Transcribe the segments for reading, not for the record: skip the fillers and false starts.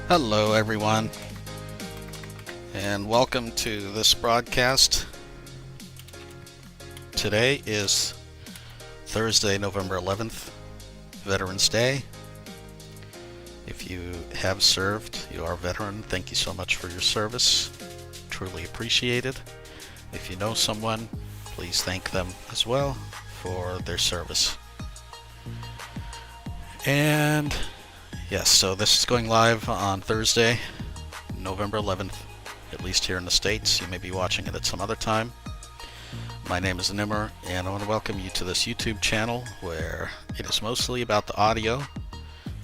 Hello everyone, and welcome to this broadcast. Today is Thursday, November 11th, Veterans Day. If you have served, you are a veteran, thank you so much for your service. Truly appreciated. If you know someone, please thank them as well for their service. And yes, so this is going live on Thursday, November 11th, at least here in the States. You may be watching it at some other time. My name is Nimer, and I want to welcome you to this YouTube channel where it is mostly about the audio.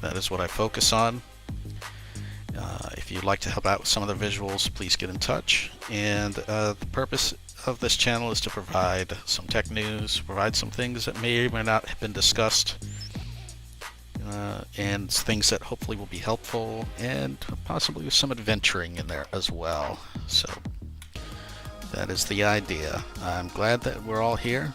That is what I focus on. If you'd like to help out with some of the visuals, please get in touch. And the purpose of this channel is to provide some tech news, provide some things that may or may not have been discussed, and things that hopefully will be helpful, and possibly with some adventuring in there as well. So that is the idea. I'm glad that we're all here,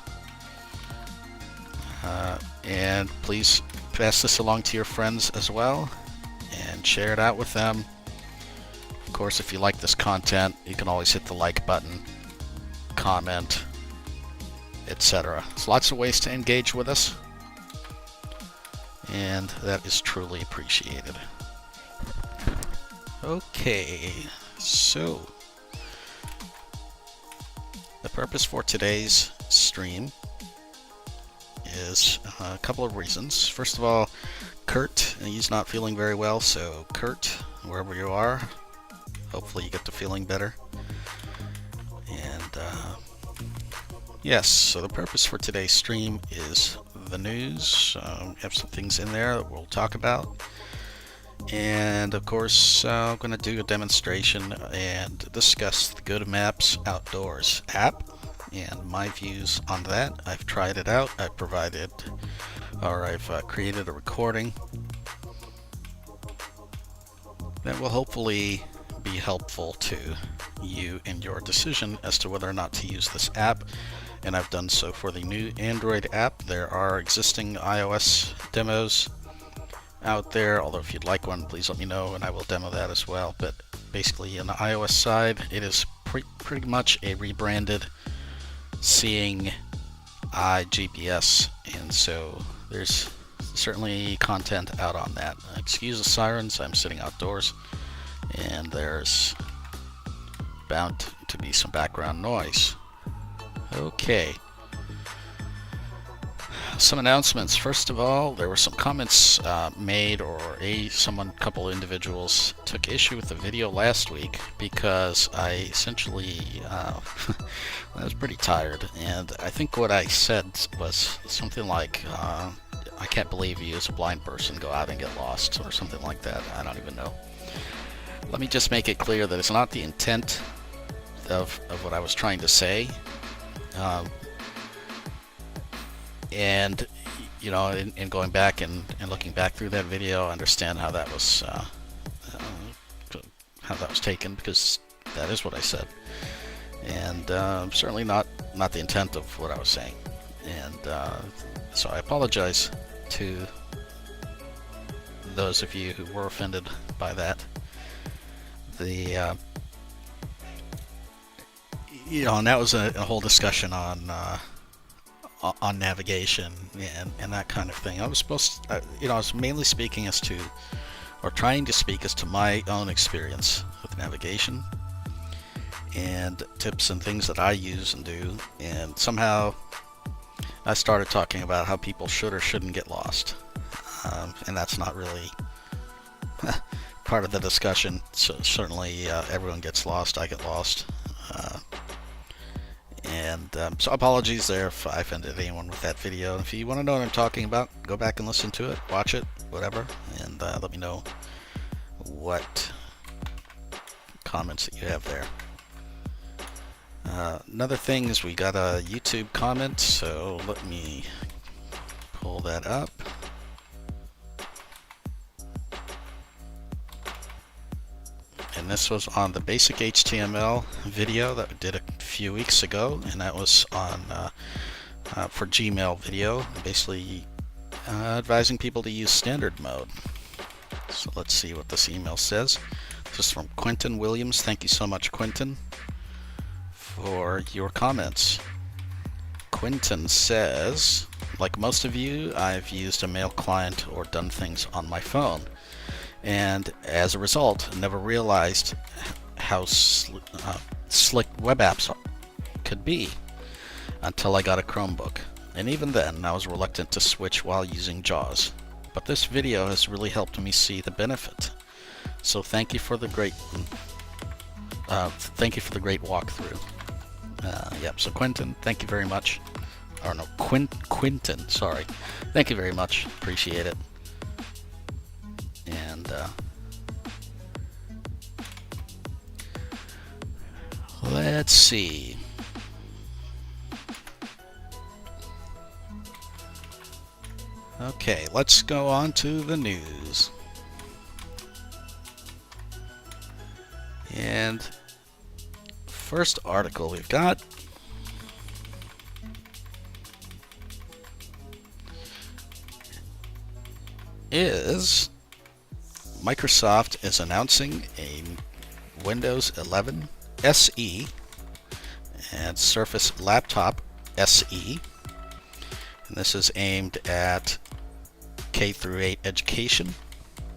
and please pass this along to your friends as well and share it out with them. Of course, if you like this content, you can always hit the like button, comment, etc. There's lots of ways to engage with us, and that is truly appreciated. Okay, so the purpose for today's stream is a couple of reasons. First of all, Kirt, he's not feeling very well, so Kirt, wherever you are, hopefully you get to feeling better. And yes, so the purpose for today's stream is the news. We have some things in there that we'll talk about, and of course I'm going to do a demonstration and discuss the GoodMaps Outdoors app and my views on that. I've tried it out. I've created a recording that will hopefully be helpful to you in your decision as to whether or not to use this app. And I've done so for the new Android app. There are existing iOS demos out there, although if you'd like one, please let me know and I will demo that as well. But basically on the iOS side, it is pretty much a rebranded Seeing Eye GPS, and so there's certainly content out on that. Excuse the sirens, I'm sitting outdoors and there's bound to be some background noise. Okay, some announcements. First of all, there were some comments made, or a couple individuals took issue with the video last week because I essentially I was pretty tired, and I think what I said was something like I can't believe you as a blind person go out and get lost, or something like that. I don't even know. Let me just make it clear that it's not the intent of what I was trying to say. And you know, in going back and looking back through that video, I understand how that was taken, because that is what I said, and certainly not the intent of what I was saying. And so I apologize to those of you who were offended by that. And that was a whole discussion on navigation and that kind of thing. I was I was mainly speaking as to, or trying to speak as to, my own experience with navigation and tips and things that I use and do, and somehow I started talking about how people should or shouldn't get lost, and that's not really part of the discussion. So certainly everyone gets lost. I get lost. So apologies there if I offended anyone with that video. If you want to know what I'm talking about, go back and listen to it, watch it, whatever, and let me know what comments that you have there. Another thing is we got a YouTube comment, so let me pull that up. And this was on the basic HTML video that we did a few weeks ago, and that was on for Gmail video, basically advising people to use standard mode. So let's see what this email says. This is from Quentin Williams. Thank you so much, Quentin, for your comments. Quentin says, like most of you, I've used a mail client or done things on my phone, and as a result, never realized how slick web apps could be until I got a Chromebook. And even then, I was reluctant to switch while using JAWS. But this video has really helped me see the benefit. So thank you for the great walkthrough. Yep. So Quentin, thank you very much. Or no, Quentin. Sorry. Thank you very much. Appreciate it. And let's see. Okay, let's go on to the news. And first article we've got is Microsoft is announcing a Windows 11 SE and Surface Laptop SE. And this is aimed at K through 8 education,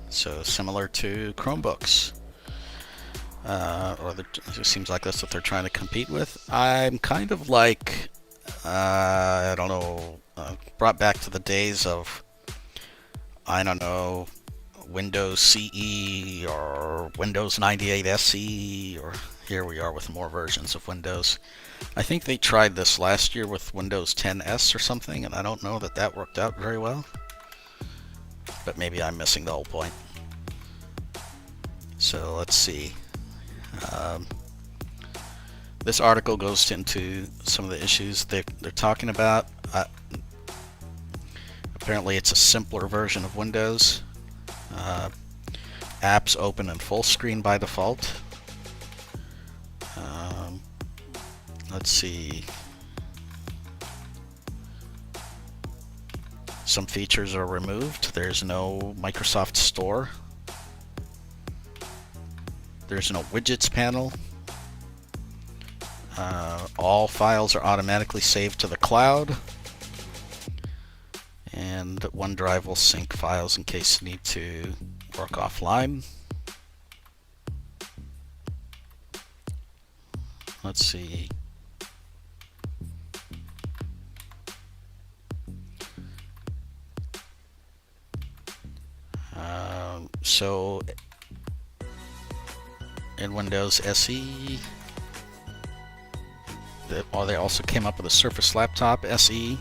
so similar to Chromebooks. It seems like that's what they're trying to compete with. I'm kind of like, I don't know, brought back to the days of, I don't know, Windows CE or Windows 98 SE, or here we are with more versions of Windows. I think they tried this last year with Windows 10S or something, and I don't know that that worked out very well. But maybe I'm missing the whole point. So let's see. This article goes into some of the issues they're talking about. Apparently it's a simpler version of Windows. Apps open in full screen by default. Let's see. Some features are removed. There's no Microsoft Store. There's no widgets panel. All files are automatically saved to the cloud. And OneDrive will sync files in case you need to work offline. Let's see. So in Windows SE, they also came up with a Surface Laptop SE.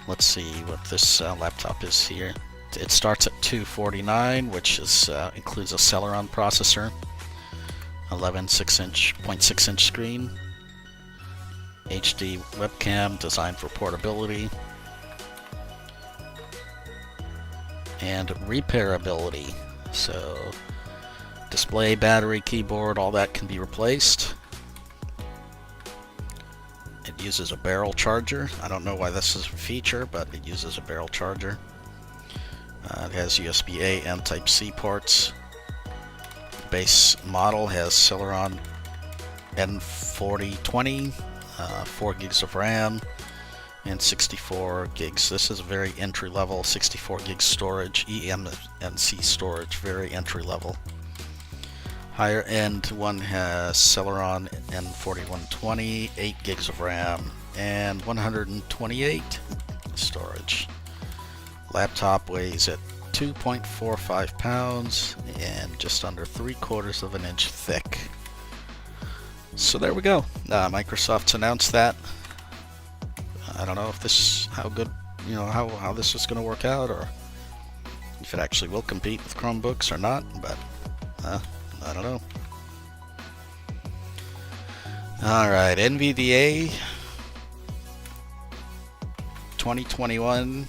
Let's see what this laptop is here. It starts at $249, which is includes a Celeron processor, 0.6-inch screen, HD webcam designed for portability, and repairability. So display, battery, keyboard, all that can be replaced. It uses a barrel charger. I don't know why this is a feature, but it uses a barrel charger. It has USB-A and Type-C ports. The base model has Celeron N4020, 4 gigs of RAM, and 64 gigs. This is a very entry-level 64 gig storage, eMMC storage, very entry-level. Higher end one has Celeron N4120, 8 gigs of RAM, and 128 storage. Laptop weighs at 2.45 pounds and just under 3/4 of an inch thick. So there we go. Microsoft's announced that. I don't know if this, how good, how this is going to work out, or if it actually will compete with Chromebooks or not, but I don't know. Alright, NVDA 2021,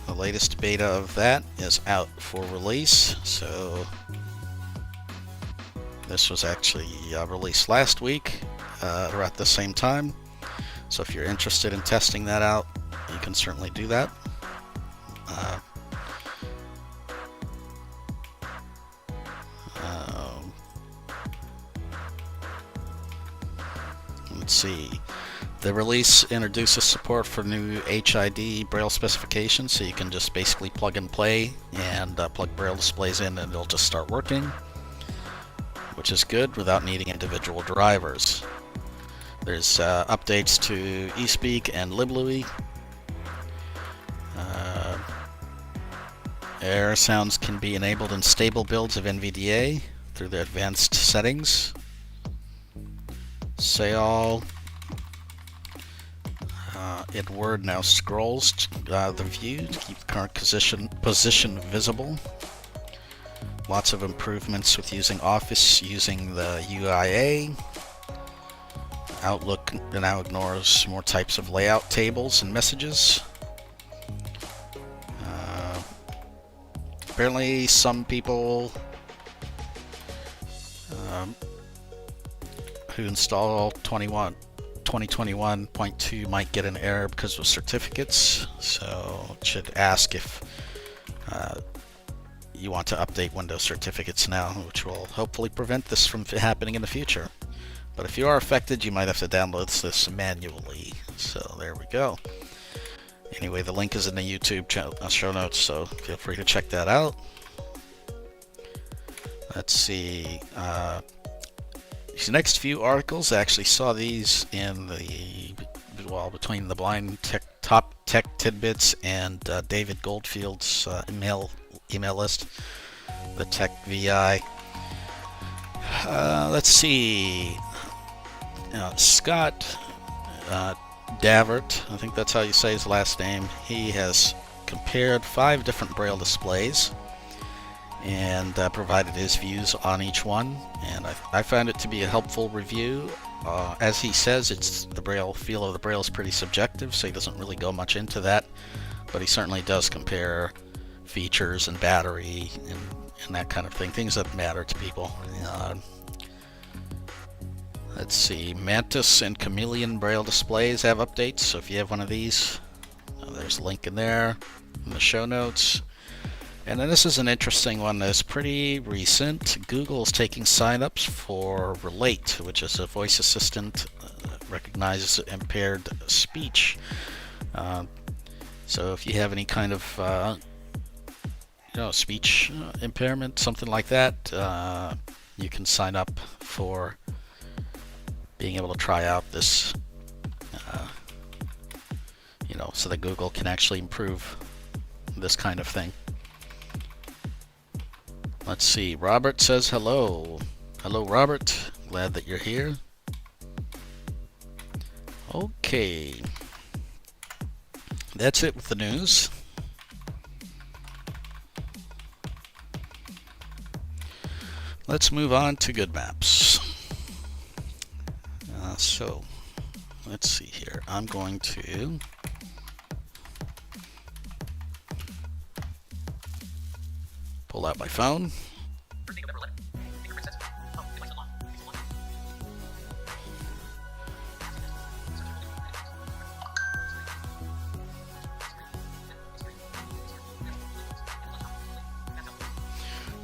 the latest beta of that is out for release. So this was actually released last week, around the same time. So if you're interested in testing that out, you can certainly do that. Let's see. The release introduces support for new HID Braille specifications, so you can just basically plug and play and plug Braille displays in and it'll just start working, which is good without needing individual drivers. There's updates to eSpeak and LibLouis. Error sounds can be enabled in stable builds of NVDA through the advanced settings. Say all. In Word now scrolls the view to keep the current position visible. Lots of improvements with using Office using the UIA. Outlook now ignores more types of layout tables and messages. Apparently some people who install 2021.2 might get an error because of certificates, so it should ask if you want to update Windows certificates now, which will hopefully prevent this from happening in the future. But if you are affected, you might have to download this manually. So there we go. Anyway, the link is in the YouTube show notes, so feel free to check that out. Let's see. These next few articles, I actually saw these in the, well, between the Blind Top Tech Tidbits and David Goldfield's email list, the Tech VI. Let's see. Scott Davert, I think that's how you say his last name. He has compared 5 different Braille displays and provided his views on each one, and I found it to be a helpful review. As he says, it's the Braille feel of the Braille is pretty subjective, so he doesn't really go much into that, but he certainly does compare features and battery and that kind of thing, things that matter to people. Let's see, Mantis and Chameleon Braille displays have updates, so if you have one of these, there's a link in there in the show notes. And then this is an interesting one that's pretty recent. Google is taking signups for Relate, which is a voice assistant that recognizes impaired speech. So if you have any kind of speech impairment, something like that, you can sign up for being able to try out this, so that Google can actually improve this kind of thing. Let's see, Robert says hello. Hello, Robert. Glad that you're here. Okay. That's it with the news. Let's move on to GoodMaps. So, let's see here. I'm going to pull out my phone.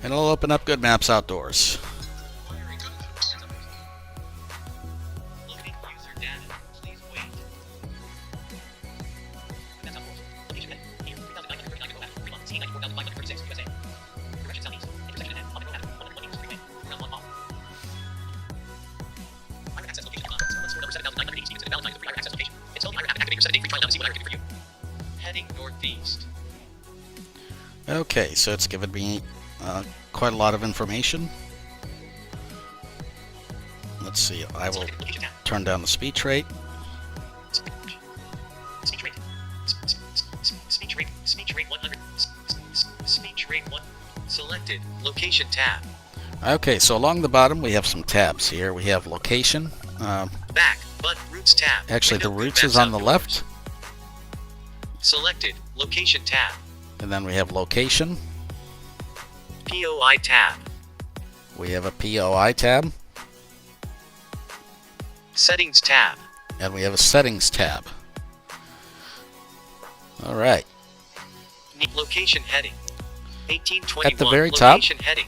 And I'll open up GoodMaps Outdoors. Heading northeast. Okay, so it's given me quite a lot of information. Let's see, I will turn down the speech rate. Speech rate 100. Speech rate 1. Selected. Location tab. Okay, so along the bottom we have some tabs here. We have location. Back, but routes tab. Actually, the Window routes GoodMaps is on the Outdoors. left. Selected. Location tab. And then we have location. POI tab. We have a POI tab. Settings tab. And we have a settings tab. All right. Location heading. 1821. At the very top. Location heading.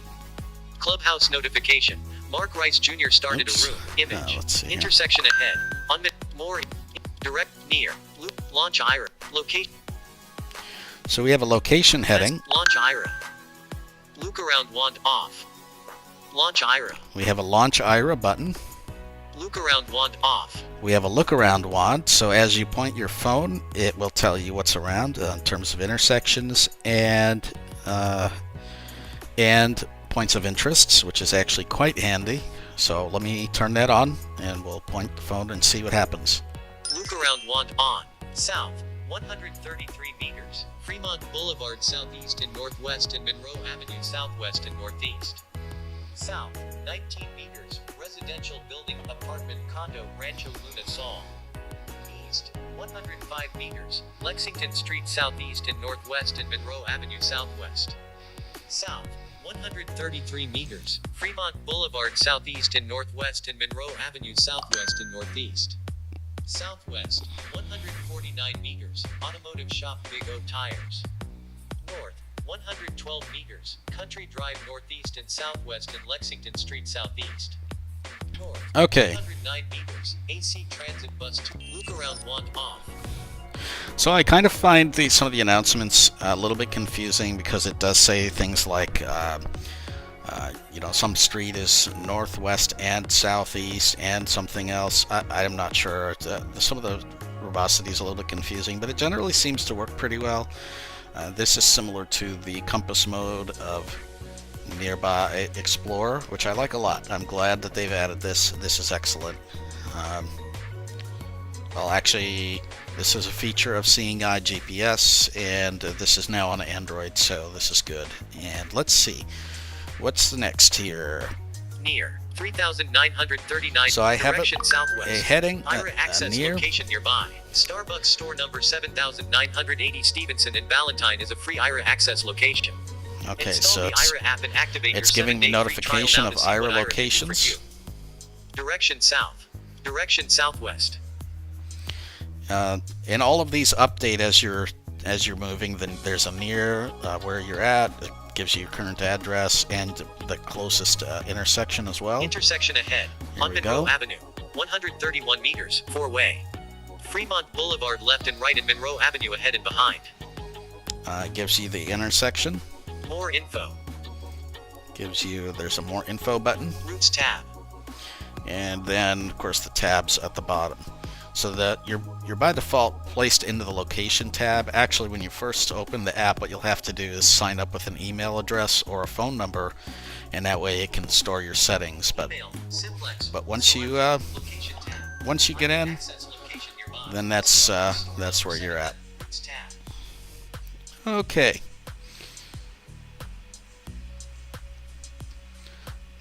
Clubhouse notification. Mark Rice Jr. started Oops. a room. Image. Let's see here. Intersection ahead. On the more. Direct near. Loop. Launch IRA. Location. So we have a location heading. Launch IRA. Look around wand off. Launch IRA. We have a launch IRA button. Look around wand off. We have a look around wand, so as you point your phone, it will tell you what's around in terms of intersections and points of interest, which is actually quite handy. So let me turn that on and we'll point the phone and see what happens. Look around wand on. South, 133 meters. Fremont Boulevard southeast and northwest and Monroe Avenue southwest and northeast. South, 19 meters. Residential building, apartment, condo, Rancho Luna Sol. East, 105 meters. Lexington Street southeast and northwest and Monroe Avenue southwest. South, 133 meters. Fremont Boulevard southeast and northwest and Monroe Avenue southwest and northeast. Southwest, 149 meters. Automotive shop Big O Tires. North, 112 meters. Country Drive northeast and southwest and Lexington Street southeast. North, Okay. 109 meters. AC Transit Bus 2. Look around wand off. So I kind of find some of the announcements a little bit confusing because it does say things like, some street is northwest and southeast and something else. I'm not sure. Some of the verbosity is a little bit confusing, but it generally seems to work pretty well. This is similar to the compass mode of Nearby Explore, which I like a lot. I'm glad that they've added this. This is excellent. Well, actually, this is a feature of Seeing Eye GPS, and this is now on Android, so this is good. And let's see, what's the next here? Near 3,939. So I have direction southwest. a heading, IRA access near. location nearby. Starbucks store number 7,980 Stevenson and Valentine is a free IRA access location. Okay, Install so the IRA app and activate it's your giving me 7-day free notification trial now of to see IRA what can do locations. for you. Direction south. Direction southwest. In all of these update as you're moving, then there's a near where you're at. It gives you your current address and the closest intersection as well. Intersection ahead. Here On we Monroe go. Avenue. 131 meters. 4-way. Fremont Boulevard left and right and Monroe Avenue ahead and behind. It gives you the intersection. More info. There's a more info button, Routes tab. and then of course the tabs at the bottom. So that you're by default placed into the location tab. Actually, when you first open the app, what you'll have to do is sign up with an email address or a phone number, and that way it can store your settings. But Email, Simplex, once you location tab. get in, Access location nearby. then that's where you're at. Routes tab. Okay.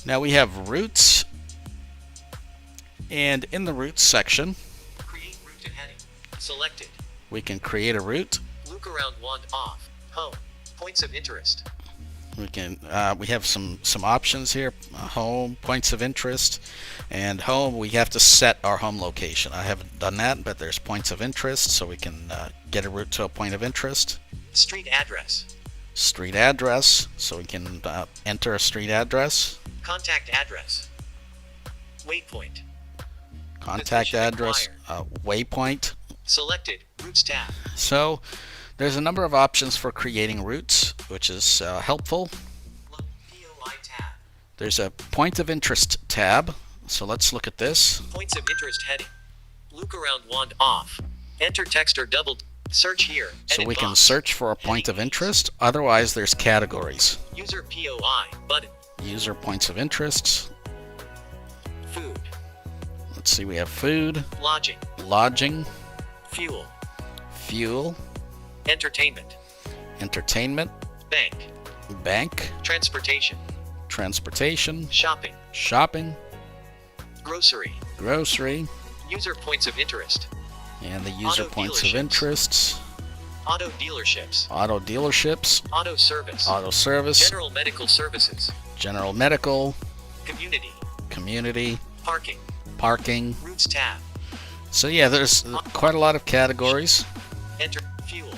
Now we have routes, and in the routes section, Create route to heading. Selected. we can create a route. Look around wand off. Home. Points of interest. We have some options here. Home, points of interest, and home. We have to set our home location. I haven't done that, but there's points of interest, so we can get a route to a point of interest. Street address. Street address, so we can enter a street address. Contact address. Waypoint. Contact Position address, waypoint. Selected. Routes tab. So there's a number of options for creating routes, which is helpful. POI tab. There's a point of interest tab, so let's look at this. Points of interest heading. Look around wand off. Enter text or double. Search here. So Edit we can box. search for a point of interest. Otherwise, there's categories. User POI button. User points of interest. Food. Let's see, we have food, Lodging. lodging, Fuel. fuel, Entertainment. entertainment, Bank. bank, Transportation. transportation, Shopping. shopping, Grocery. grocery, User points of interest. and the user Auto points of dealerships. interests. Auto dealerships. Auto dealerships, Auto service. auto service, General medical services. general medical, Community. community, Parking. parking. Routes tab. So yeah, there's quite a lot of categories. Enter fuel.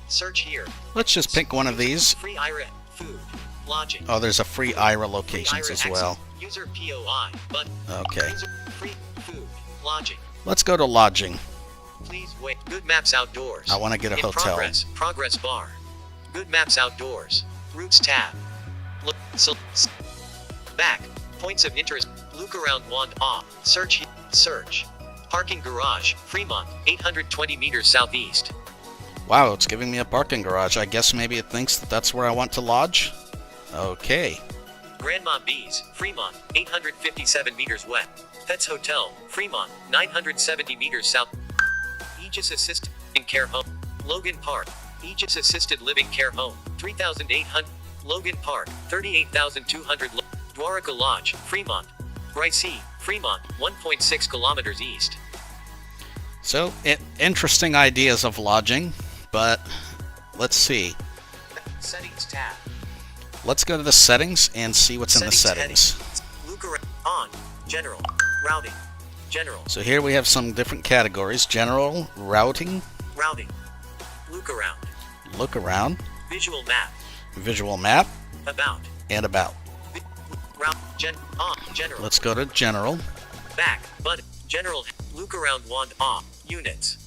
Search here. Let's just pick one of these. Free IRA. Food. Lodging. Oh, there's a free IRA Free locations IRA as well. access. User POI. But Okay. user free food. Lodging. Let's go to lodging. Please wait. GoodMaps Outdoors. I want to get a In hotel. Progress bar. GoodMaps Outdoors. Routes tab. Look. Back. Points of interest. Look around. Wand off. Search. Search. Parking garage. Fremont. 820 meters southeast. Wow, it's giving me a parking garage. I guess maybe it thinks that that's where I want to lodge. Okay. Grandma Bees. Fremont. 857 meters west. Pets Hotel. Fremont. 970 meters south. Aegis Assisted Living Care Home. Logan Park. Aegis Assisted Living Care Home. 3,800. Logan Park. 38,200. Dwarka Lodge. Fremont. Gracie. Fremont. 1.6 kilometers east. So, interesting ideas of lodging, but let's see. Settings tab. Let's go to the settings and see what's in the settings. Look around. On. General. Routing. General. So here we have some different categories. General, routing, Routing. Look around. look around, Visual map. visual map, About. and about. Route. On. General. Let's go to general. Back. Button. General. Look around. Wand off. Units.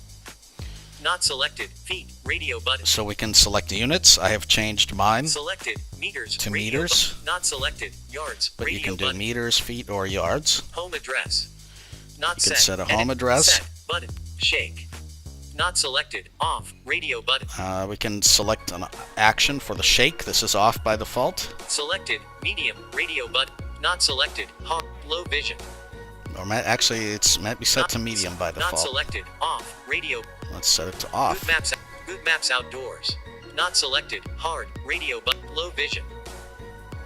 Not selected. Feet. Radio button. So we can select units. I have changed mine Selected. Meters. to radio meters, Not selected. Yards. but you radio can do button. meters, feet, or yards. Home address. Not You can set. set a Edit. home address. Set. Button. Shake. Not selected. Off. Radio button. We can select an action for the shake. This is off by default. Selected. Medium. Radio button. Not selected. Low vision. Or actually, it might be set to medium by Not default. selected. Off. Radio. Let's set it to off. GoodMaps Outdoors. Not selected. Hard. Radio button. Low vision.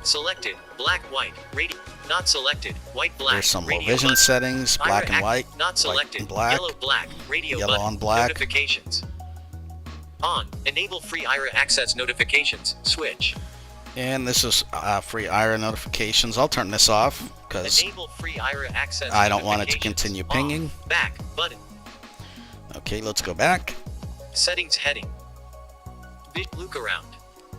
Selected. Black, white. Radio. Not selected. White, black. There's some low radio vision button. settings, black and white, Not white selected. and black, Yellow, black. Radio yellow button. on black. Notifications. On. Enable free IRA access notifications. Switch. and this is free IRA notifications. I'll turn this off because Enable free IRA access I don't want it to notifications. continue Off. pinging. Back. Button. Okay, let's go back. Settings heading. Look around.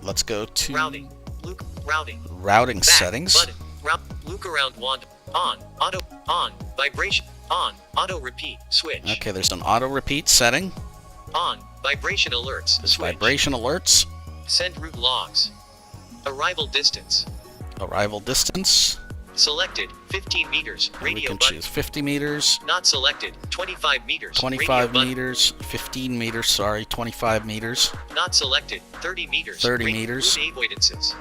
Let's go to Routing. Luke. Routing. routing Back. settings. Button. Route. Look around. Wand. On. Auto. On. Vibration. On. Auto repeat. Switch. Okay, there's an auto repeat setting. On. Vibration alerts. There's Switch. vibration alerts, Send route logs. Arrival distance. arrival distance. Selected. 15 meters. And we Radio can button. choose 50 meters, Not selected. 25 meters. 25 Radio button. meters, 15 meters, sorry, 25 meters. Not selected. 30 meters. 30 Route meters. avoidances.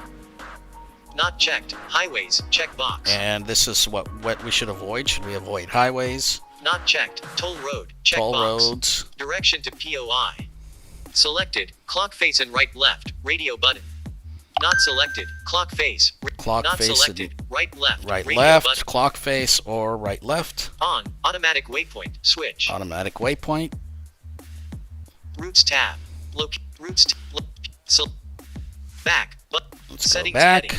Not checked. Highways. Check box. And this is what we should avoid. Should we avoid highways, Not checked. Toll road. Check toll box. roads? Direction to POI. Selected. Clock face and right left. Radio button. Not selected. Clock face. Clock Not face selected. and Right left. right Radio left, button. clock face, or right left. On. Automatic waypoint. Switch. Automatic waypoint. Routes tab. Routes. So. Back. Let's Settings go back. heading.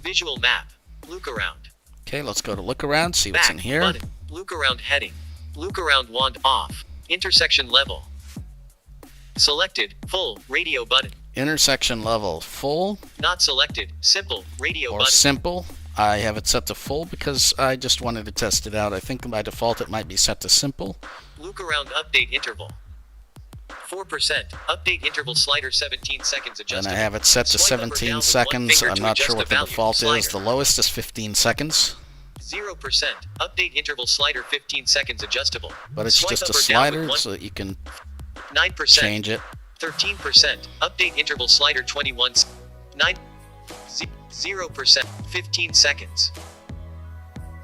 Visual map. Look around. Okay, let's go to look around, see what's Back. in here. Button. Look around heading. Look around wand off. Intersection level. Selected. Full. Radio button. Intersection level full Not selected. Simple. Radio or button. simple. I have it set to full because I just wanted to test it out. I think by default it might be set to simple. Look around update interval. 4%. Update interval slider 17 seconds And adjustable. I have it set to Swipe up or down 17 with one seconds. finger I'm to not adjust sure what the value. default is. Slider. The lowest is 15 seconds, 0%. Update interval slider 15 seconds adjustable. but it's Swipe just up a or down with slider one- so that you can 9%. change it. 13%. Update interval slider 21. 9. 0%. 15 seconds.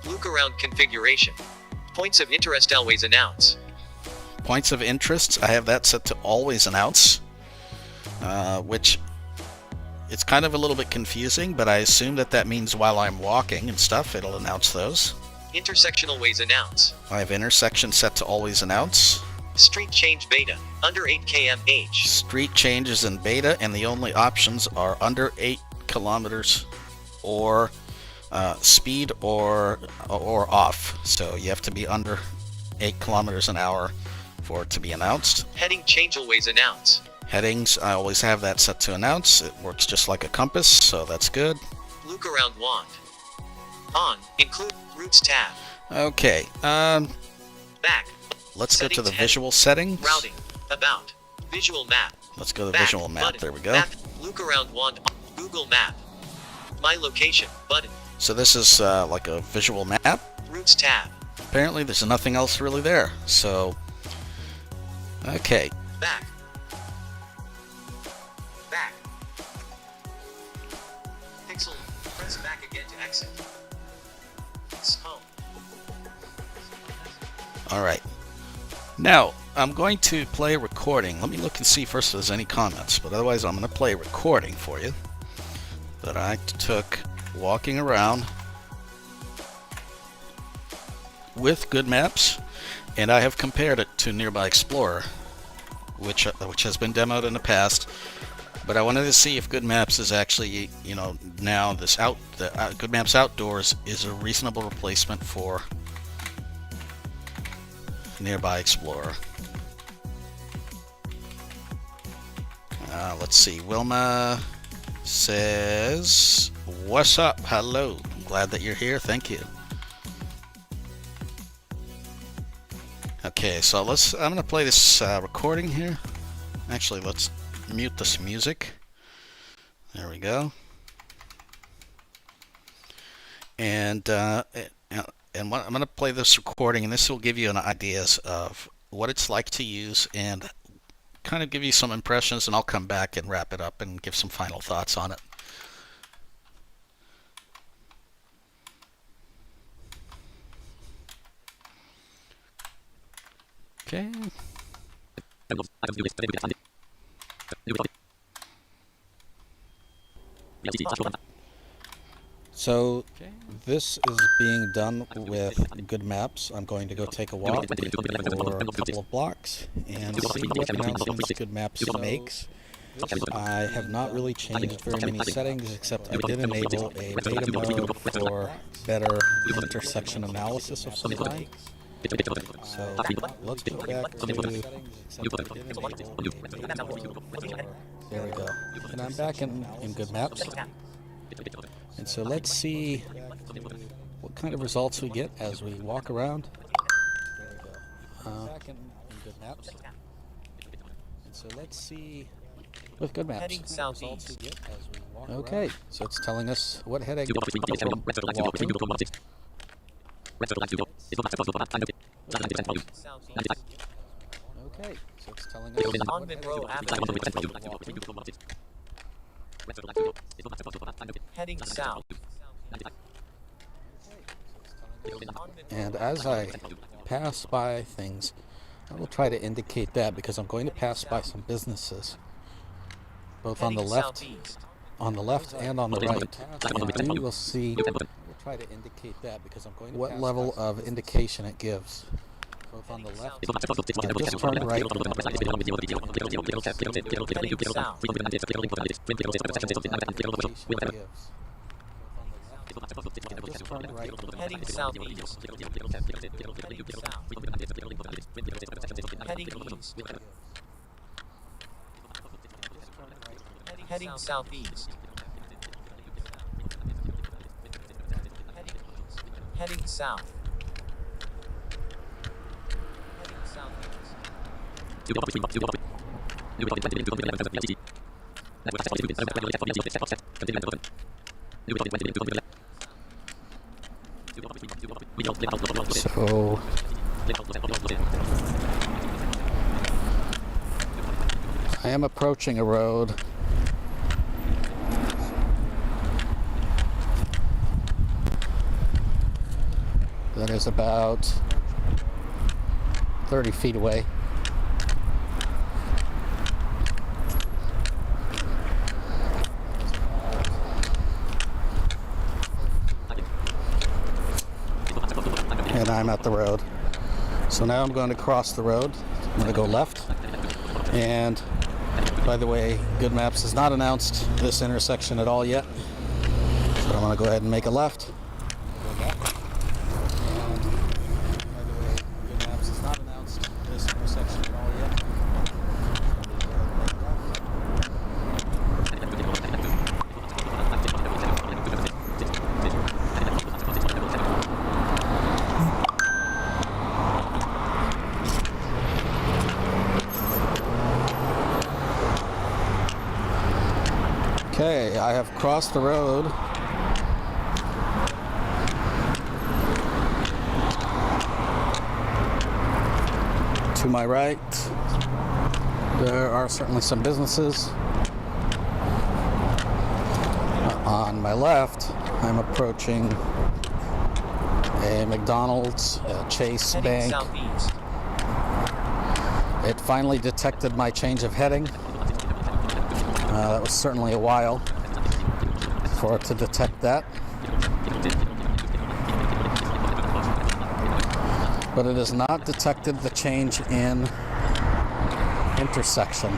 Look around configuration. Points of interest always announce. Points of interest, I have that set to always announce, which it's kind of a little bit confusing, but I assume that means while I'm walking and stuff, it'll announce those. Intersectional ways announce. I have intersection set to always announce. Street change beta. Under 8 km/h. Street changes in beta, and the only options are under 8 kilometers or speed or off. So you have to be under 8 kilometers an hour for it to be announced. Heading changeal ways announce. Headings, I always have that set to announce. It works just like a compass, so that's good. Look around wand. On. Include routes tab. Okay, Back. let's go to Settings the heading. visual settings. Routing. About. Visual map. Let's go to the Back. visual map. Button. There we go. Map. Look around wand. Google map. My location. Button. So this is like a visual map. Routes tab. Apparently there's nothing else really there. So, okay. Back. Back. Pixel. Press back again to exit. Home. All right. Now, I'm going to play a recording. Let me look and see first if there's any comments, but otherwise I'm going to play a recording for you that I took walking around with GoodMaps, and I have compared it to Nearby Explorer, which has been demoed in the past. But I wanted to see if GoodMaps is actually, now the GoodMaps Outdoors is a reasonable replacement for Nearby Explorer. Let's see. Wilma says, "What's up? Hello. I'm glad that you're here. Thank you." Okay, so I'm gonna play this recording here. Actually, let's mute this music. There we go. And I'm gonna play this recording, and this will give you an ideas of what it's like to use, and kind of give you some impressions, and I'll come back and wrap it up and give some final thoughts on it. Okay. So this is being done with GoodMaps. I'm going to go take a walk for a couple of blocks and see what announcements GoodMaps makes. I have not really changed very many settings, except I did enable a beta mode for better intersection analysis of some kind. So let's go back to, there we go. And I'm back in GoodMaps. And so let's see what kind of results we get as we walk around. There we go. Back in GoodMaps. And so let's see with GoodMaps Heading results southeast. we get as we walk around. Okay, so it's telling us what heading we're walking. Okay, so it's telling us On Monroe Avenue. Heading south. And as I pass by things, I will try to indicate that, because I'm going to pass by some businesses, both on the left, and on the right. And we will see what level of indication it gives. Both on the left, just turn right. Heading southeast. Heading east. Heading southeast. Heading south. Heading southeast. So I am approaching a road that is about 30 feet away. And I'm at the road. So now I'm going to cross the road. I'm going to go left. And by the way, GoodMaps has not announced this intersection at all yet. So I'm going to go ahead and make a left. I have crossed the road. To my right, there are certainly some businesses. On my left, I'm approaching a McDonald's, a Chase Bank. Southeast. It finally detected my change of heading. That was certainly a while for it to detect that. But it has not detected the change in intersection.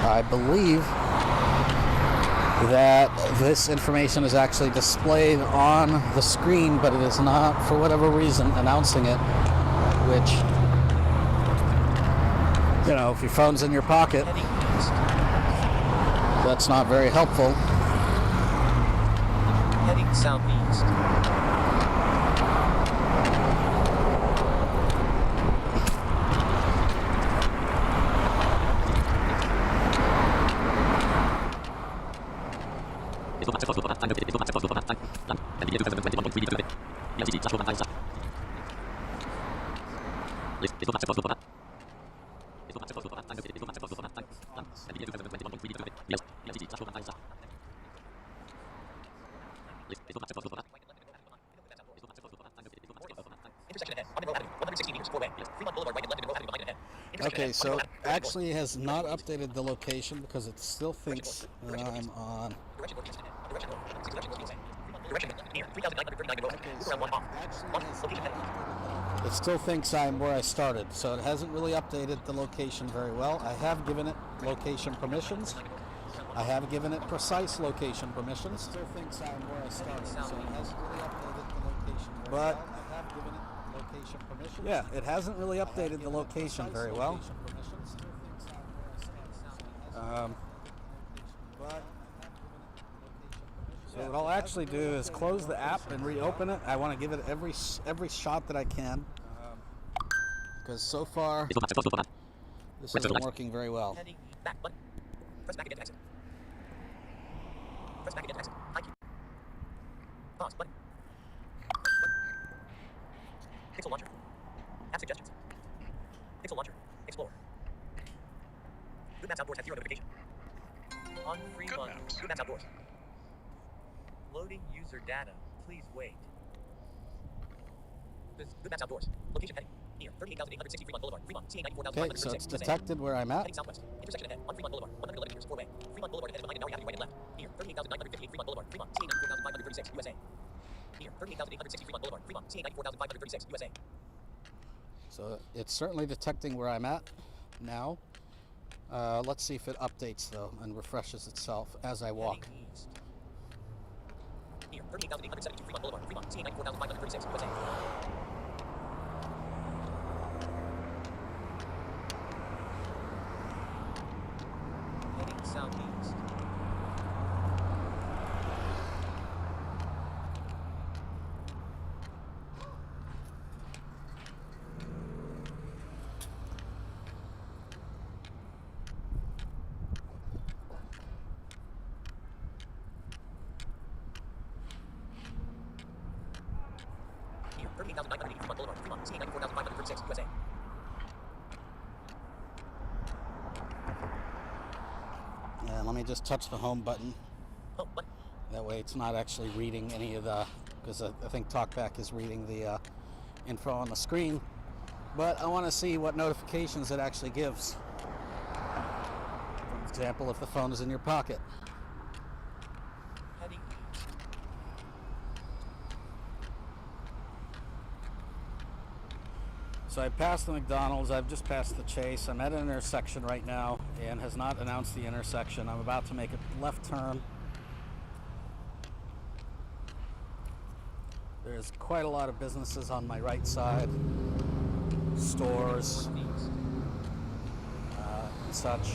I believe that this information is actually displayed on the screen, but it is not, for whatever reason, announcing it, which, you know, if your phone's in your pocket, that's not very helpful. Heading southeast. Okay, so actually has not updated the location because it still thinks that I'm on. It still thinks I'm where I started, so it hasn't really updated the location very well. I have given it location permissions. I have given it precise location permissions. It still thinks I'm where I started, so it hasn't really updated the location very well. I have given it location permissions. Yeah, it hasn't really updated the location very well. So what I'll actually do is close the app and reopen it. I want to give it every shot that I can, because so far this isn't working very well. Back button. Press back again to exit. Press back again to exit. Thank you. Pause button. Pixel launcher. App suggestions. Pixel launcher. Explore. GoodMaps Outdoors has 0 notification. On Fremont. GoodMaps Outdoors. Loading user data. Please wait. GoodMaps Outdoors. Location heading. Near 38,860 Fremont Boulevard. Fremont. CA 94,536. Okay, so it's detected where I'm at. Heading southwest. Intersection ahead. On Fremont Boulevard. 111 meters. 4-way. Fremont Boulevard ahead of behind an hour having right and left. Near 38,958 Fremont Boulevard. Fremont. CA 94,536. USA. Near 38,860 Fremont Boulevard. Fremont. CA 94,536. USA. So it's certainly detecting where I'm at now. Let's see if it updates though and refreshes itself as I walk. Heading east. Near 38,872 Fremont Boulevard. Fremont. CA 94,536. USA. Heading southeast. Near 38,980 Fremont Boulevard. Fremont. CA 94,536. USA. And let me just touch the home button. Home button. That way it's not actually reading any of the, because I think TalkBack is reading the info on the screen. But I want to see what notifications it actually gives. For example, if the phone is in your pocket. Heading east. So I passed the McDonald's, I've just passed the Chase. I'm at an intersection right now and has not announced the intersection. I'm about to make a left turn. There's quite a lot of businesses on my right side, stores and such.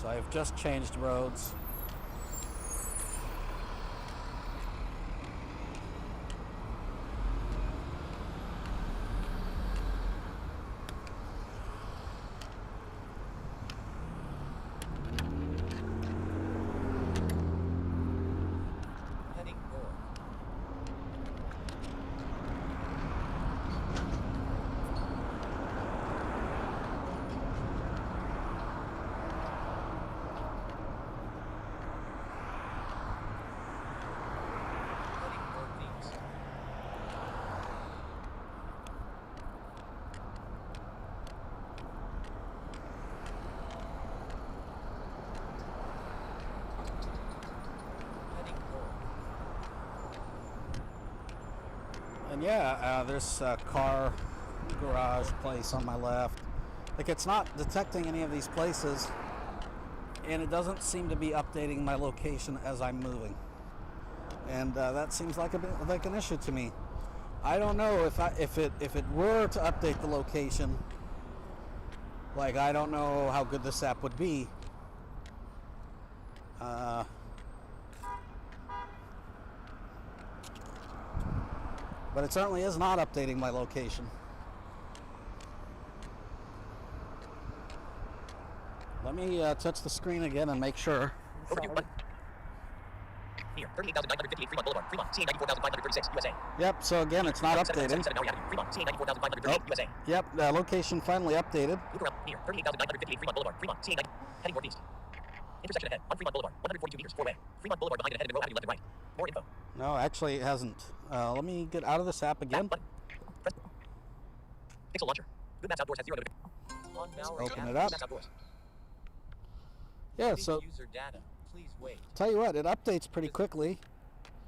So I've just changed roads. And yeah, there's a car garage place on my left. Like, it's not detecting any of these places, and it doesn't seem to be updating my location as I'm moving. And that seems like a bit like an issue to me. I don't know if it were to update the location. Like, I don't know how good this app would be. But it certainly is not updating my location. Let me touch the screen again and make sure. Overdue button. Near 38,958 Fremont Boulevard, Fremont, CA 94,536, USA. Yep, so again, it's not updating. 777 Maui Avenue, Fremont, CA 94,538, USA. Yep, the location finally updated. Loop around near 38,958 Fremont Boulevard, Fremont, CA 90, heading northeast. Intersection ahead on Fremont Boulevard, 142 meters, four-way. Fremont Boulevard behind and ahead and Monroe Avenue left and right. More info. No, actually it hasn't. Let me get out of this app again. Back button. Press. Pixel launcher. GoodMaps Outdoors has 0 notification. On Maui Open Avenue, it up. GoodMaps Outdoors. Yeah, so User data. Please wait. tell you what, it updates pretty quickly.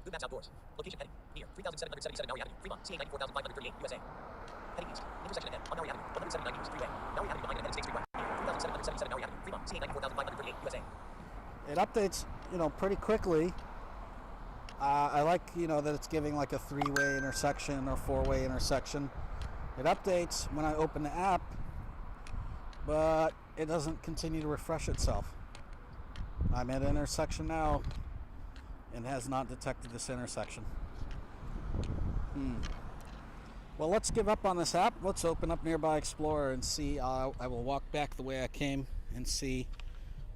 GoodMaps Outdoors. Location heading near 3,777 Maui Avenue, Fremont, CA 94,538, USA. Heading east. Intersection ahead on Maui Avenue, 179 meters, freeway. Maui Avenue behind and ahead, State Street right. 3,777 Maui Avenue, Fremont, CA 94,538, USA. It updates, pretty quickly. I like, that it's giving like a 3-way intersection or 4-way intersection. It updates when I open the app, but it doesn't continue to refresh itself. I'm at an intersection now and has not detected this intersection. Well, let's give up on this app. Let's open up Nearby Explorer and see. I will walk back the way I came and see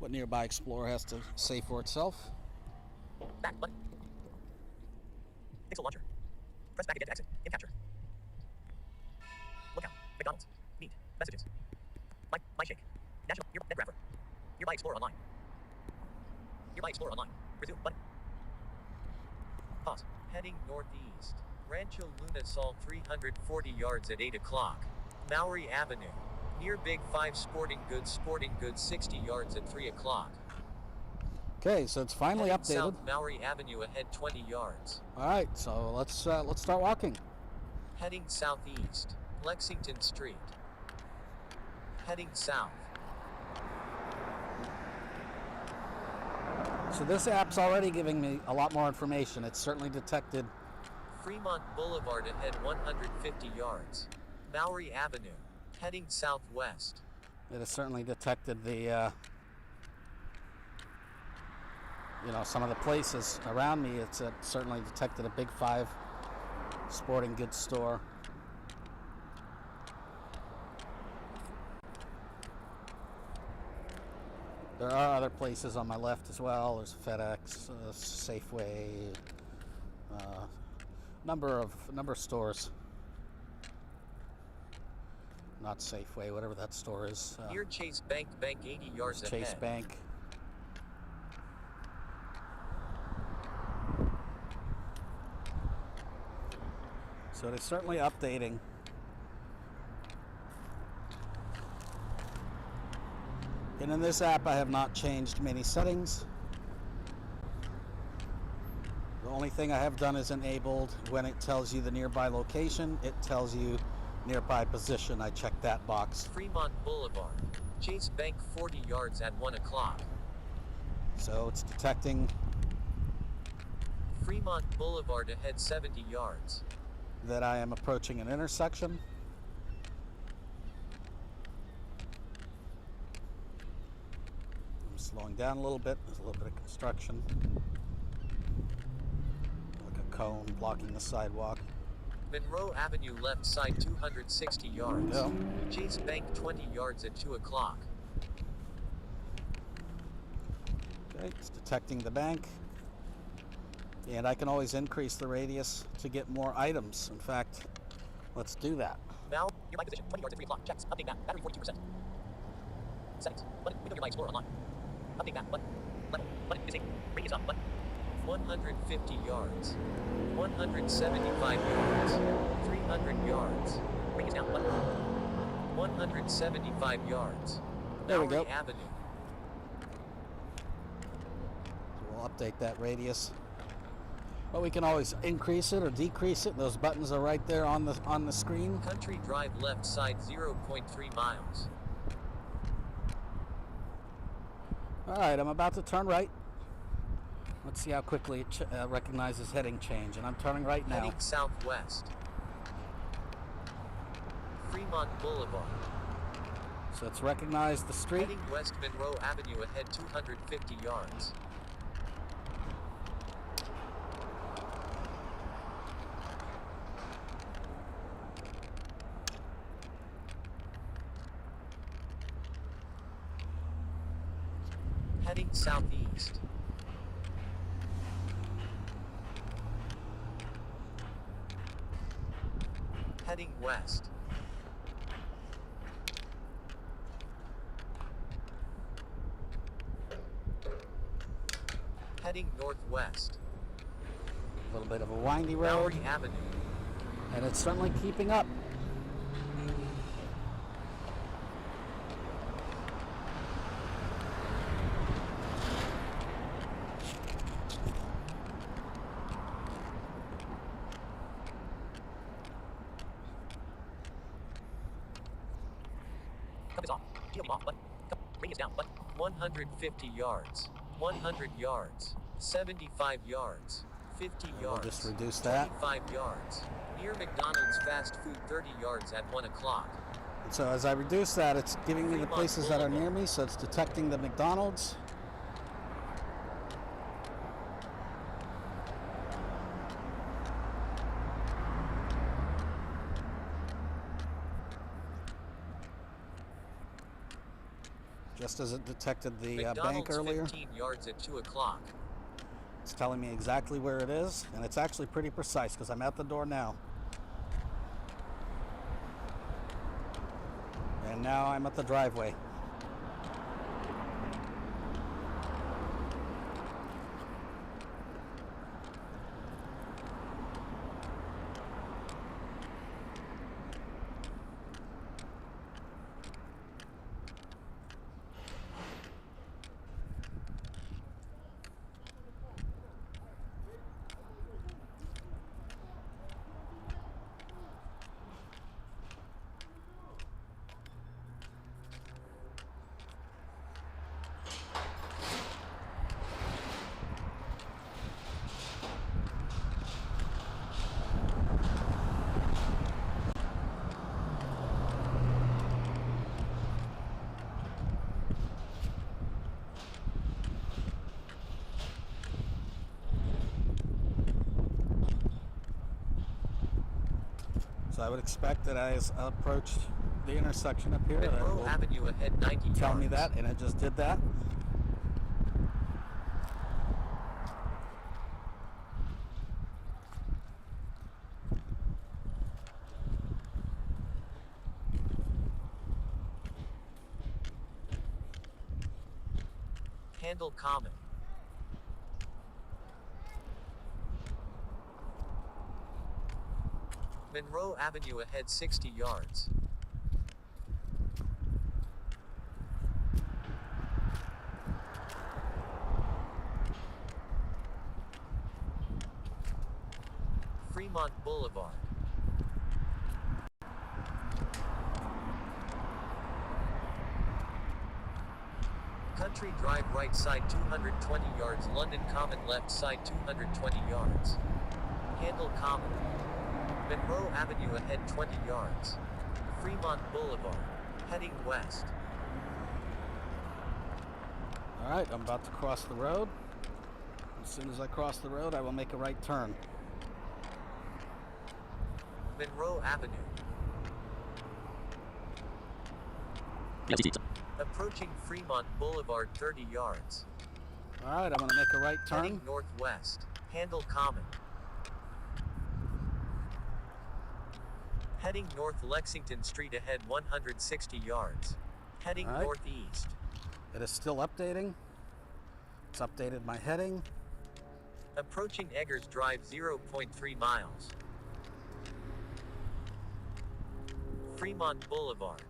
what Nearby Explorer has to say for itself. Back button. Pixel launcher. Press back again to exit. In capture. Lookout. McDonald's. Meet. Messages. My shake. National. Net grapher. Nearby Explorer online. Nearby Explorer online. Resume button. Pause. Heading northeast. Rancho Luna Sol 340 yards at 8 o'clock. Maui Avenue. Near Big 5 Sporting Goods 60 yards at 3 o'clock. Okay, so it's finally Heading updated. South Maui Avenue ahead 20 yards. All right, so let's start walking. Heading southeast. Lexington Street. Heading south. So this app's already giving me a lot more information. It's certainly detected. Fremont Boulevard ahead 150 yards. Maui Avenue. Heading southwest. It has certainly detected the, some of the places around me. It's certainly detected a Big 5 sporting goods store. There are other places on my left as well. There's FedEx, Safeway, number of stores. Not Safeway, whatever that store is. Near Chase Bank 80 yards ahead. Chase Bank. So it is certainly updating. And in this app, I have not changed many settings. The only thing I have done is enabled when it tells you the nearby location, it tells you nearby position. I checked that box. Fremont Boulevard. Chase Bank 40 yards at 1 o'clock. So it's detecting Fremont Boulevard ahead 70 yards. that I am approaching an intersection. I'm slowing down a little bit. There's a little bit of construction. Like a cone blocking the sidewalk. Monroe Avenue left side 260 yards. Yeah. Chase Bank 20 yards at 2 o'clock. Okay, it's detecting the bank. And I can always increase the radius to get more items. In fact, let's do that. Now, nearby position 20 yards at 3 o'clock. Checks. Update map. Battery 42%. Settings. Button. Window Nearby Explorer online. Update map. Button. Level. Button. Disable. Radius up. Button. 150 yards. 175 yards. 300 yards. Radius down. Button. 175 yards. There we go. Maui Avenue. So we'll update that radius. But we can always increase it or decrease it. Those buttons are right there on the screen. Country Drive left side 0.3 miles. Alright, I'm about to turn right. Let's see how quickly it recognizes heading change. And I'm turning right now. Heading southwest. Fremont Boulevard. So it's recognized the street. Heading west Monroe Avenue ahead 250 yards. Heading southeast. Heading west. Heading northwest. A little bit of a windy road. Bowery Avenue. And it's certainly keeping up. Compass off. GLB off button. Radius down button. 150 yards. 100 yards. 75 yards. 50 yards. We'll just reduce that. 25 yards. Near McDonald's fast food 30 yards at 1 o'clock. And so as I reduce that, it's giving me the places that are near me, so it's detecting the McDonald's. Just as it detected the bank earlier. 15 yards at 2 o'clock. It's telling me exactly where it is, and it's actually pretty precise because I'm at the door now. And now I'm at the driveway. So I would expect that as I approach the intersection up here, that it Monroe will Avenue ahead 90 yards. tell me that, and it just did that. Handle Common. Monroe Avenue ahead 60 yards. Fremont Boulevard. Country Drive right side 220 yards. London Common left side 220 yards. Handle Common. Monroe Avenue ahead 20 yards. Fremont Boulevard. Heading west. Alright, I'm about to cross the road. As soon as I cross the road, I will make a right turn. Monroe Avenue. Approaching Fremont Boulevard 30 yards. Alright, I'm going to make a right turn. Heading northwest. Handle Common. Heading north Lexington Street ahead 160 yards. Heading northeast. It is still updating. It's updated my heading. Approaching Eggers Drive 0.3 miles. Fremont Boulevard.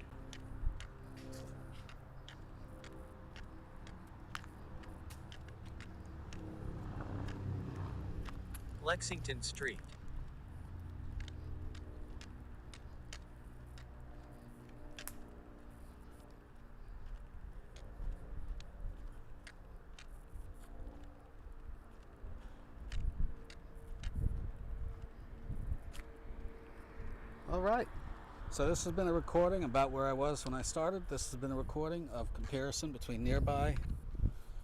Lexington Street. All right. So this has been a recording about where I was when I started. This has been a recording of comparison between Nearby,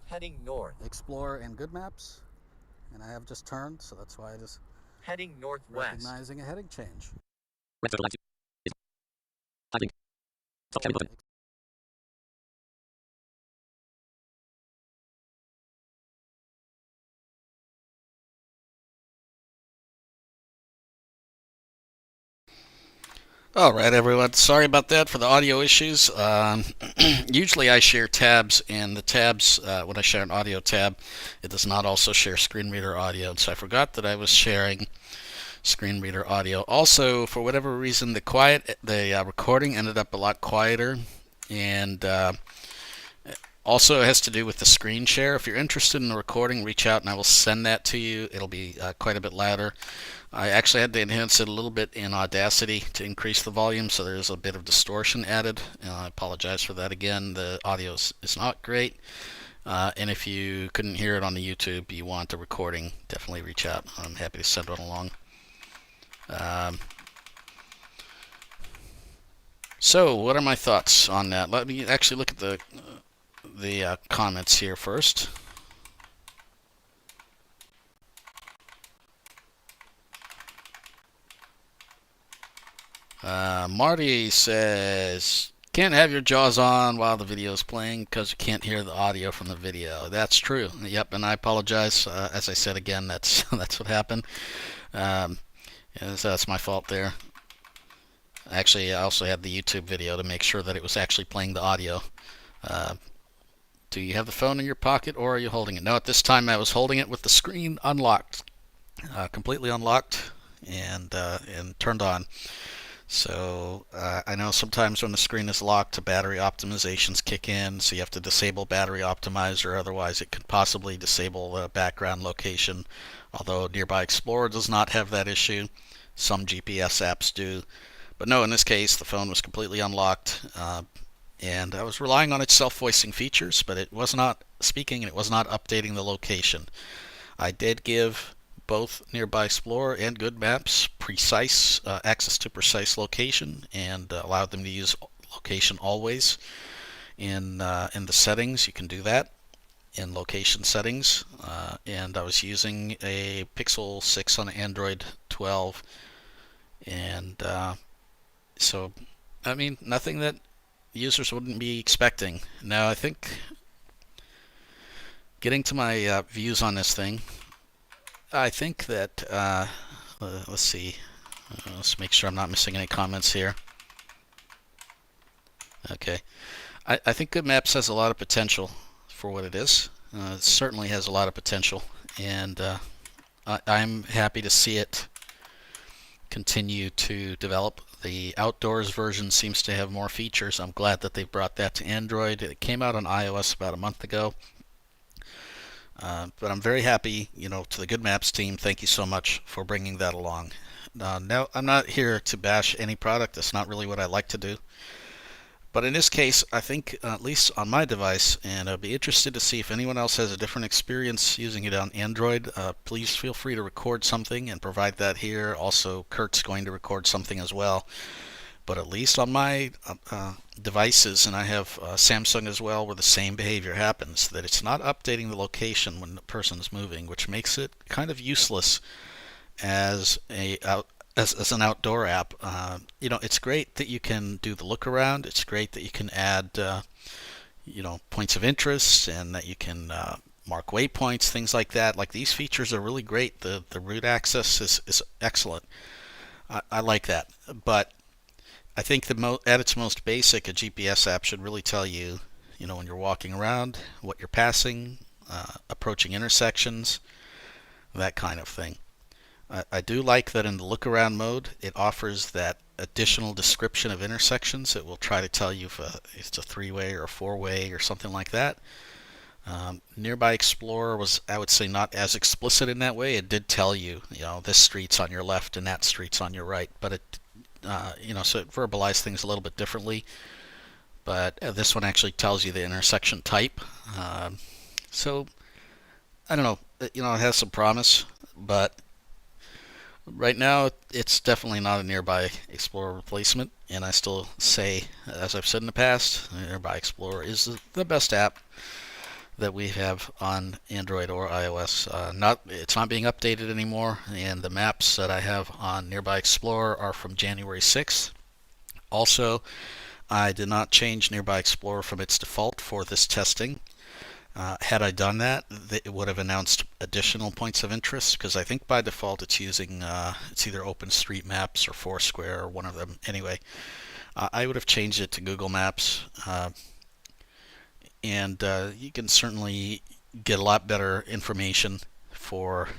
Heading north. Explore, and GoodMaps. And I have just turned, so that's why it is Heading northwest. recognizing a heading change. All right, everyone. Sorry about that for the audio issues. Usually I share tabs, and the tabs, when I share an audio tab, it does not also share screen reader audio. So I forgot that I was sharing screen reader audio. Also, for whatever reason, the recording ended up a lot quieter, and also it has to do with the screen share. If you're interested in the recording, reach out and I will send that to you. It'll be quite a bit louder. I actually had to enhance it a little bit in Audacity to increase the volume, so there's a bit of distortion added. I apologize for that again. The audio is not great. And if you couldn't hear it on the YouTube, you want the recording, definitely reach out. I'm happy to send one along. So what are my thoughts on that? Let me actually look at the comments here first. Marty says, can't have your jaws on while the video is playing because you can't hear the audio from the video. That's true. Yep, and I apologize. As I said again, that's that's what happened. Yeah, so that's my fault there. Actually, I also had the YouTube video to make sure that it was actually playing the audio. Do you have the phone in your pocket, or are you holding it? No, at this time I was holding it with the screen unlocked, completely unlocked, and turned on. So I know sometimes when the screen is locked, the battery optimizations kick in, so you have to disable battery optimizer, otherwise it could possibly disable the background location. Although Nearby Explorer does not have that issue, some GPS apps do. But no, in this case, the phone was completely unlocked, and I was relying on its self-voicing features, but it was not speaking and it was not updating the location. I did give both Nearby Explorer and GoodMaps precise access to precise location, and allowed them to use location always in the settings. You can do that in location settings, and I was using a Pixel 6 on Android 12, and so I mean, nothing that users wouldn't be expecting. Now I think, getting to my views on this thing, I think that, let's see, let's make sure I'm not missing any comments here. Okay, I think GoodMaps has a lot of potential for what it is. It certainly has a lot of potential, and I'm happy to see it continue to develop. The outdoors version seems to have more features. I'm glad that they brought that to Android. It came out on iOS about a month ago. But I'm very happy, to the GoodMaps team. Thank you so much for bringing that along. Now, I'm not here to bash any product. That's not really what I like to do. But in this case, I think, at least on my device, and I'd be interested to see if anyone else has a different experience using it on Android, please feel free to record something and provide that here. Also, Kurt's going to record something as well. But at least on my devices, and I have Samsung as well, where the same behavior happens, that it's not updating the location when the person is moving, which makes it kind of useless as an outdoor app. It's great that you can do the look around. It's great that you can add points of interest, and that you can mark waypoints, things like that. Like, these features are really great. The route access is excellent. I like that. But I think at its most basic, a GPS app should really tell you, when you're walking around, what you're passing, approaching intersections, that kind of thing. I do like that in the look around mode, it offers that additional description of intersections. It will try to tell you if it's a three-way or a four-way or something like that. Nearby Explorer was, I would say, not as explicit in that way. It did tell you, this street's on your left and that street's on your right, but so it verbalized things a little bit differently. But this one actually tells you the intersection type. So I don't know. It has some promise, but right now it's definitely not a Nearby Explorer replacement. And I still say, as I've said in the past, Nearby Explorer is the best app that we have on Android or iOS. It's not being updated anymore, and the maps that I have on Nearby Explorer are from January 6th. Also, I did not change Nearby Explorer from its default for this testing. Had I done that, it would have announced additional points of interest, because I think by default it's using it's either OpenStreetMaps or Foursquare or one of them. Anyway, I would have changed it to Google Maps, and you can certainly get a lot better information for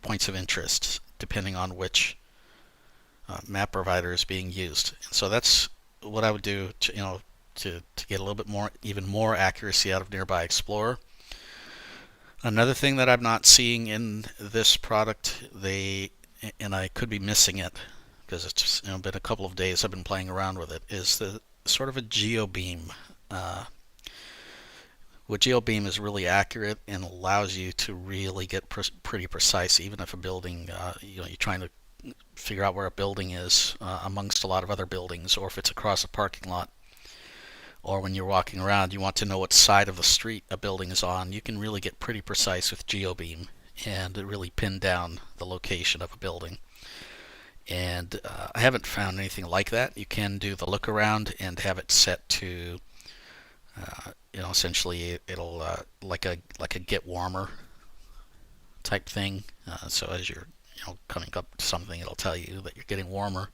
points of interest depending on which map provider is being used. And so that's what I would do to get a little bit more, even more accuracy out of Nearby Explorer. Another thing that I'm not seeing in this product, and I could be missing it because it's been a couple of days I've been playing around with it, is the sort of a GeoBeam. What GeoBeam is really accurate and allows you to really get pretty precise, even if a building, you're trying to figure out where a building is amongst a lot of other buildings, or if it's across a parking lot, or when you're walking around, you want to know what side of the street a building is on. You can really get pretty precise with GeoBeam and really pin down the location of a building. And I haven't found anything like that. You can do the look around and have it set to essentially it'll like a get warmer type thing. So as you're coming up to something, it'll tell you that you're getting warmer.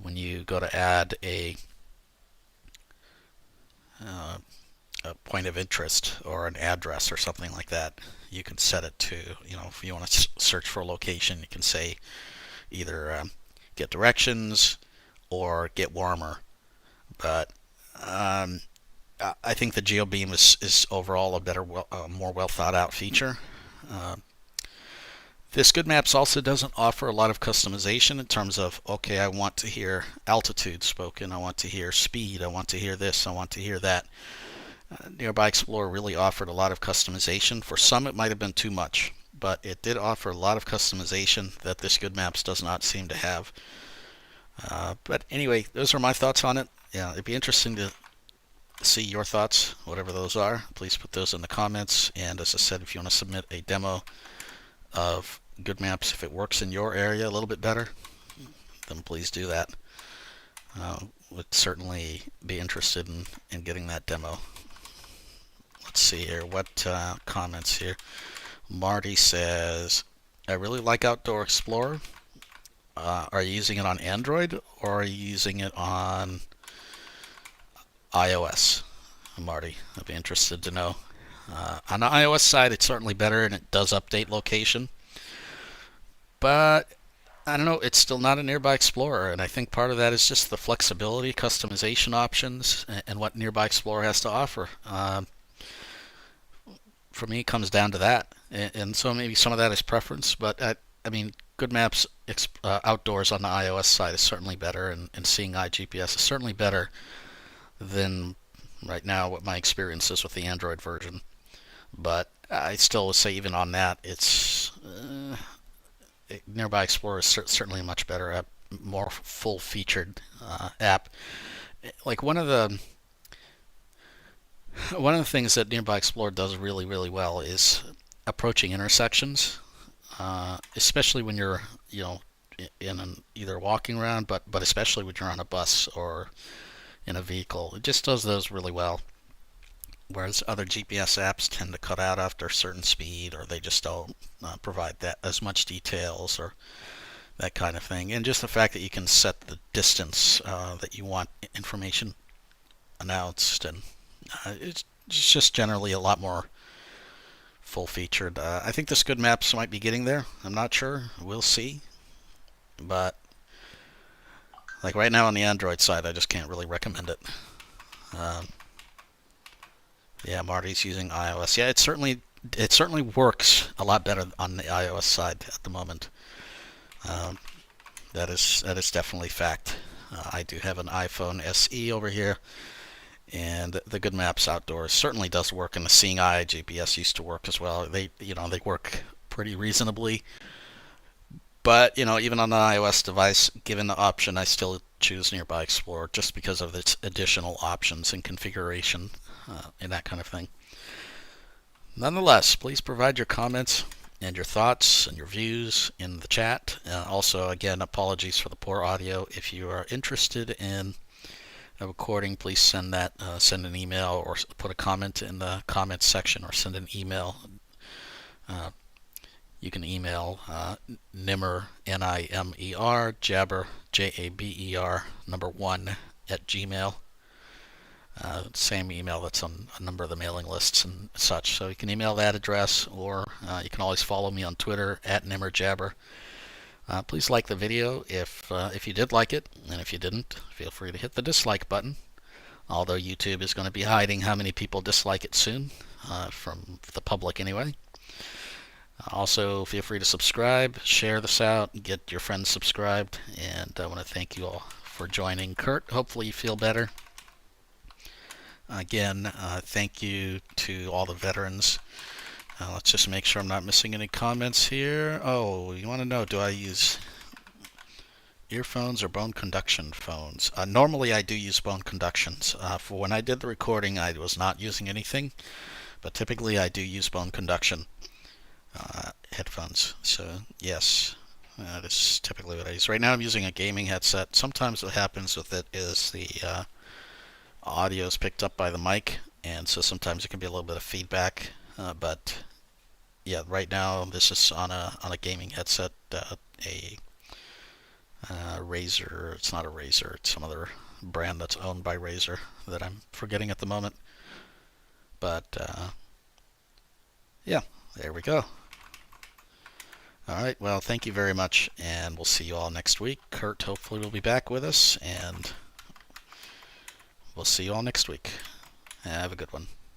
When you go to add a point of interest or an address or something like that, you can set it to, if you want to search for a location, you can say either get directions or get warmer. But I think the GeoBeam is overall a better, more well thought out feature. This GoodMaps also doesn't offer a lot of customization in terms of, okay, I want to hear altitude spoken, I want to hear speed, I want to hear this, I want to hear that. Nearby Explorer really offered a lot of customization. For some it might have been too much, but it did offer a lot of customization that this GoodMaps does not seem to have. But anyway, those are my thoughts on it. Yeah, it'd be interesting to see your thoughts, whatever those are. Please put those in the comments. And as I said, if you want to submit a demo of GoodMaps, if it works in your area a little bit better, then please do that. Would certainly be interested in getting that demo. Let's see here, what comments here. Marty says, I really like Outdoor Explorer. Are you using it on Android or are you using it on iOS? Marty, I'd be interested to know. On the iOS side, it's certainly better and it does update location. But I don't know, it's still not a Nearby Explorer, and I think part of that is just the flexibility, customization options, and what Nearby Explorer has to offer. For me, it comes down to that, and so maybe some of that is preference, but I mean, GoodMaps Outdoors on the iOS side is certainly better, and seeing iGPS is certainly better than right now what my experience is with the Android version. But I still would say even on that, it's Nearby Explorer is certainly a much better app, more full-featured app. Like one of the things that Nearby Explorer does really, really well is approaching intersections, especially when you're in either walking around, but especially when you're on a bus or in a vehicle. It just does those really well. Whereas other GPS apps tend to cut out after a certain speed, or they just don't provide that as much details or that kind of thing. And just the fact that you can set the distance that you want information announced, and it's just generally a lot more full-featured. I think this GoodMaps might be getting there. I'm not sure. We'll see. But like right now on the Android side, I just can't really recommend it. Yeah, Marty's using iOS. Yeah, it certainly works a lot better on the iOS side at the moment. Um, that is definitely fact. I do have an iPhone SE over here, and the GoodMaps Outdoors certainly does work, and the Seeing Eye GPS used to work as well. They work pretty reasonably. But even on the iOS device, given the option, I still choose Nearby Explorer just because of its additional options and configuration and that kind of thing. Nonetheless, please provide your comments and your thoughts and your views in the chat. Also, again, apologies for the poor audio. If you are interested in a recording, please send an email or put a comment in the comments section, or send an email. You can email Nimer, Nimer, Jabber, Jaber, number 1 at Gmail. Same email that's on a number of the mailing lists and such. So you can email that address, or you can always follow me on Twitter at NimmerJabber. Please like the video if you did like it, and if you didn't, feel free to hit the dislike button. Although YouTube is going to be hiding how many people dislike it soon, from the public anyway. Also, feel free to subscribe, share this out, get your friends subscribed, and I want to thank you all for joining. Kirt, hopefully you feel better. Again, thank you to all the veterans. Let's just make sure I'm not missing any comments here. Oh, you want to know, do I use earphones or bone conduction phones? Normally I do use bone conductions. For when I did the recording, I was not using anything, but typically I do use bone conduction headphones. So yes, that is typically what I use. Right now I'm using a gaming headset. Sometimes what happens with it is the audio is picked up by the mic, and so sometimes it can be a little bit of feedback. But yeah, right now this is on a gaming headset, a Razer. It's not a Razer. It's some other brand that's owned by Razer that I'm forgetting at the moment. But yeah, there we go. All right, well, thank you very much, and we'll see you all next week. Kirt hopefully will be back with us, and we'll see you all next week. Have a good one.